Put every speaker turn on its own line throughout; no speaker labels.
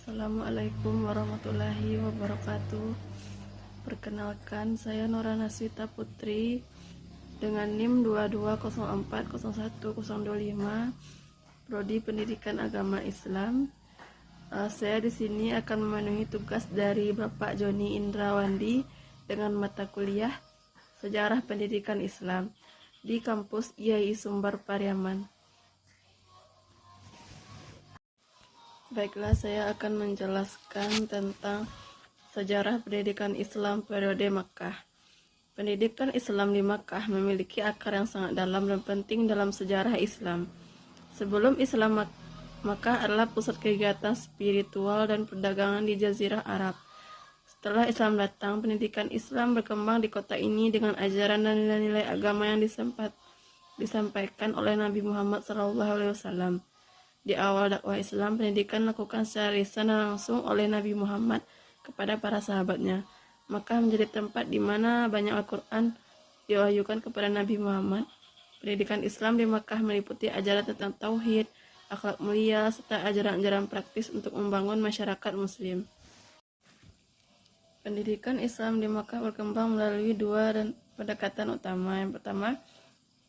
Assalamualaikum warahmatullahi wabarakatuh. Perkenalkan, saya Nora Naswita Putri dengan NIM 22040125, Prodi Pendidikan Agama Islam. Saya di sini akan memenuhi tugas dari Bapak Joni Indrawandi dengan mata kuliah Sejarah Pendidikan Islam di kampus IAI Sumber Pariaman. Baiklah, saya akan menjelaskan tentang sejarah pendidikan Islam periode Makkah. Pendidikan Islam di Makkah memiliki akar yang sangat dalam dan penting dalam sejarah Islam. Sebelum Islam, Makkah adalah pusat kegiatan spiritual dan perdagangan di Jazirah Arab. Setelah Islam datang, pendidikan Islam berkembang di kota ini dengan ajaran dan nilai-nilai agama yang disampaikan oleh Nabi Muhammad SAW. Di awal dakwah Islam, pendidikan dilakukan secara lisan dan langsung oleh Nabi Muhammad kepada para sahabatnya. Makkah menjadi tempat di mana banyak Al-Quran diwahyukan kepada Nabi Muhammad. Pendidikan Islam di Makkah meliputi ajaran tentang tauhid, akhlak mulia, serta ajaran-ajaran praktis untuk membangun masyarakat Muslim. Pendidikan Islam di Makkah berkembang melalui dua pendekatan utama. Yang pertama,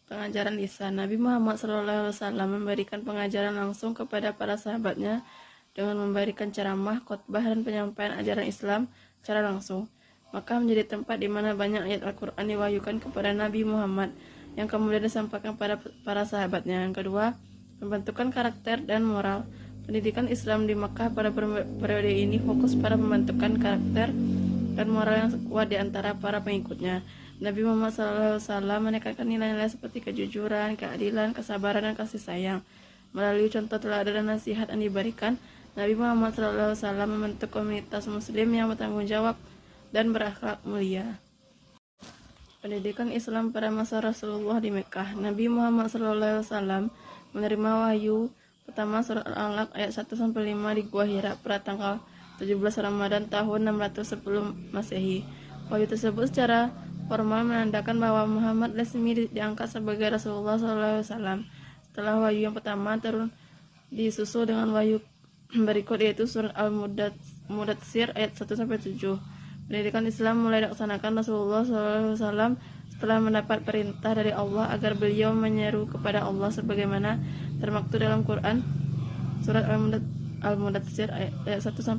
pengajaran lisan. Nabi Muhammad SAW memberikan pengajaran langsung kepada para sahabatnya dengan memberikan ceramah, khotbah, dan penyampaian ajaran Islam secara langsung. Maka menjadi tempat di mana banyak ayat Al-Quran diwahyukan kepada Nabi Muhammad yang kemudian disampaikan pada para sahabatnya. Yang kedua, pembentukan karakter dan moral. Pendidikan Islam di Makkah pada periode ini fokus pada pembentukan karakter dan moral yang kuat di antara para pengikutnya. Nabi Muhammad SAW menekankan nilai-nilai seperti kejujuran, keadilan, kesabaran, dan kasih sayang. Melalui contoh teladan dan nasihat yang diberikan, Nabi Muhammad SAW membentuk komunitas Muslim yang bertanggung jawab dan berakhlak mulia. Pendidikan Islam pada masa Rasulullah di Mekah. Nabi Muhammad SAW menerima wahyu pertama surat Al-Alaq ayat 1-5 di Gua Hira pada tanggal 17 Ramadan tahun 600 sebelum Masehi. Wahyu tersebut secara formal menandakan bahwa Muhammad resmi diangkat sebagai Rasulullah SAW. Setelah wahyu yang pertama turun, disusul dengan wahyu berikut, yaitu surat Al-Mudatsir ayat 1-7. Pendidikan Islam mulai dilaksanakan Rasulullah SAW setelah mendapat perintah dari Allah agar beliau menyeru kepada Allah sebagaimana termaktub dalam Quran surat Al-Mudatsir ayat 1-7.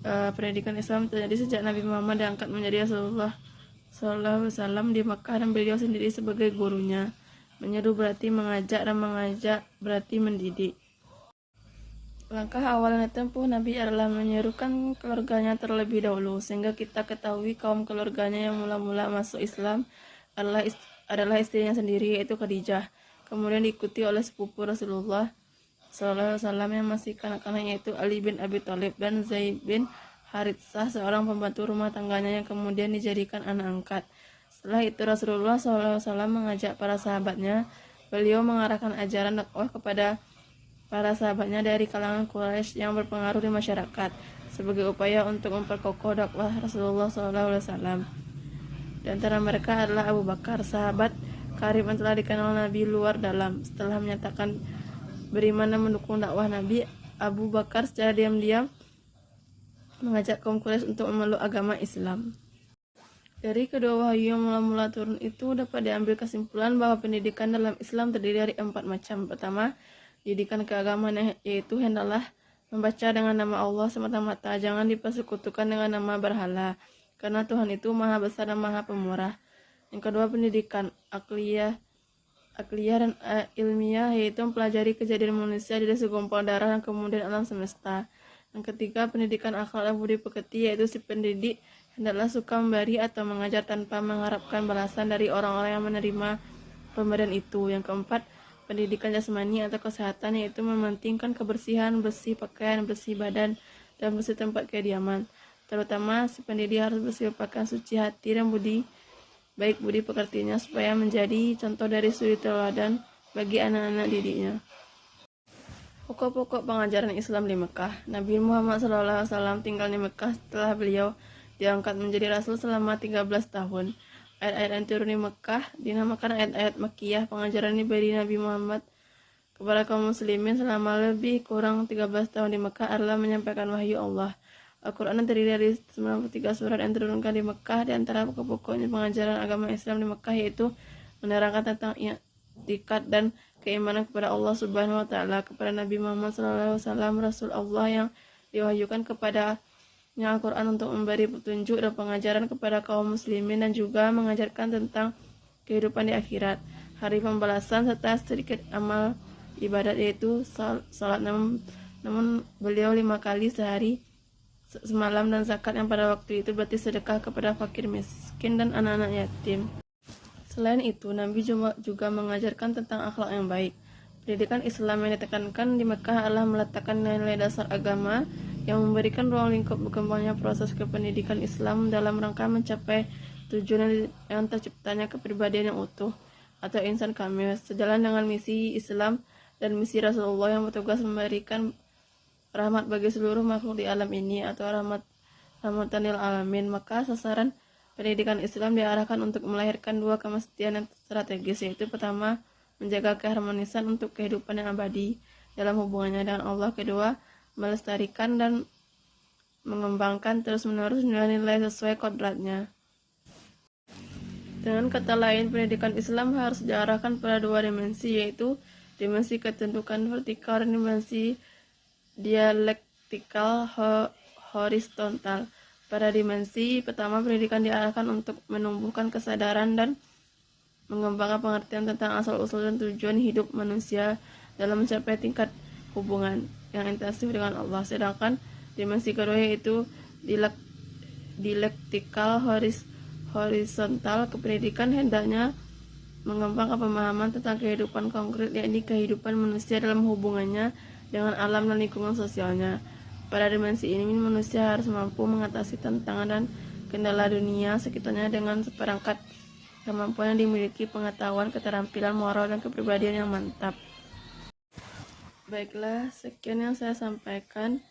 Pendidikan Islam terjadi sejak Nabi Muhammad diangkat menjadi Rasulullah SAW di Makkah dan beliau sendiri sebagai gurunya. Menyeru berarti mengajak dan mengajak berarti mendidik. Langkah awal yang ditempuh Nabi adalah menyerukan keluarganya terlebih dahulu, sehingga kita ketahui kaum keluarganya yang mula-mula masuk Islam adalah istrinya sendiri, yaitu Khadijah. Kemudian diikuti oleh sepupu Rasulullah SAW yang masih kanak-kanak, yaitu Ali bin Abi Thalib dan Zaid bin Haritsah, seorang pembantu rumah tangganya yang kemudian dijadikan anak angkat. Setelah itu Rasulullah SAW mengajak para sahabatnya. Beliau mengarahkan ajaran dakwah kepada para sahabatnya dari kalangan Quraisy yang berpengaruh di masyarakat sebagai upaya untuk memperkokoh dakwah Rasulullah SAW. Di antara mereka adalah Abu Bakar, sahabat karib yang telah dikenal Nabi luar dalam. Setelah menyatakan beriman dan mendukung dakwah Nabi, Abu Bakar secara diam-diam mengajak kaum Quraisy untuk memeluk agama Islam. Dari kedua wahyu yang mula-mula turun itu dapat diambil kesimpulan bahwa pendidikan dalam Islam terdiri dari 4 macam. Pertama, didikan keagamaan, yaitu hendaklah membaca dengan nama Allah semata-mata, jangan dipersekutukan dengan nama berhala, karena Tuhan itu Maha Besar dan Maha Pemurah. Yang kedua, pendidikan akliyah dan ilmiah, yaitu mempelajari kejadian manusia di segumpal darah dan kemudian alam semesta. Yang ketiga, pendidikan akhlak dan budi pekerti, yaitu si pendidik hendaklah suka memberi atau mengajar tanpa mengharapkan balasan dari orang-orang yang menerima pemberian itu. Yang keempat, pendidikan jasmani atau kesehatan, yaitu mementingkan kebersihan, bersih pakaian, bersih badan, dan bersih tempat kediaman. Terutama si pendidik harus bersih pakaian, suci hati, dan budi pekertinya supaya menjadi contoh dari suri teladan bagi anak-anak didiknya. Pokok-pokok pengajaran Islam di Mekah. Nabi Muhammad SAW tinggal di Mekah setelah beliau diangkat menjadi Rasul selama 13 tahun. Ayat-ayat yang turun di Mekah dinamakan ayat-ayat Makkiyah. Pengajaran ini bagi Nabi Muhammad kepada kaum muslimin selama lebih kurang 13 tahun di Mekah adalah menyampaikan wahyu Allah. Al-Quran terdiri dari 93 surat yang diturunkan di Mekah. Di antara pokok-pokoknya pengajaran agama Islam di Mekah yaitu menerangkan tentang i'tikad dan keimanan kepada Allah Subhanahu wa taala, kepada Nabi Muhammad SAW, Rasul Allah yang diwahyukan kepadanya Al-Quran untuk memberi petunjuk dan pengajaran kepada kaum muslimin, dan juga mengajarkan tentang kehidupan di akhirat, hari pembalasan, serta sedikit amal ibadat yaitu salat, namun beliau 5 kali sehari semalam, dan zakat yang pada waktu itu berarti sedekah kepada fakir miskin dan anak-anak yatim. Selain itu, Nabi juga mengajarkan tentang akhlak yang baik. Pendidikan Islam yang ditekankan di Mekah adalah meletakkan nilai dasar agama yang memberikan ruang lingkup berkembangnya proses kependidikan Islam dalam rangka mencapai tujuan yang terciptanya kepribadian yang utuh atau insan kamil, sejalan dengan misi Islam dan misi Rasulullah yang bertugas memberikan rahmat bagi seluruh makhluk di alam ini atau rahmatan lil alamin. Maka sasaran pendidikan Islam diarahkan untuk melahirkan 2 kemestian yang strategis, yaitu pertama, menjaga keharmonisan untuk kehidupan yang abadi dalam hubungannya dengan Allah. Kedua, melestarikan dan mengembangkan terus-menerus nilai-nilai sesuai kodratnya. Dengan kata lain, pendidikan Islam harus diarahkan pada 2 dimensi, yaitu dimensi ketentukan vertikal dan dimensi dialektikal horizontal. Pada dimensi pertama, pendidikan diarahkan untuk menumbuhkan kesadaran dan mengembangkan pengertian tentang asal-usul dan tujuan hidup manusia dalam mencapai tingkat hubungan yang intensif dengan Allah. Sedangkan dimensi kedua yaitu dialektikal horizontal, kependidikan hendaknya mengembangkan pemahaman tentang kehidupan konkret, yakni kehidupan manusia dalam hubungannya dengan alam dan lingkungan sosialnya. Pada dimensi ini, manusia harus mampu mengatasi tantangan dan kendala dunia sekitarnya dengan seperangkat kemampuan yang dimiliki, pengetahuan, keterampilan, moral, dan kepribadian yang mantap. Baiklah, sekian yang saya sampaikan.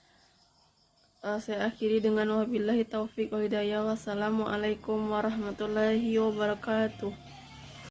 Saya akhiri dengan wabillahi taufiq wal hidayah. Wassalamualaikum warahmatullahi wabarakatuh.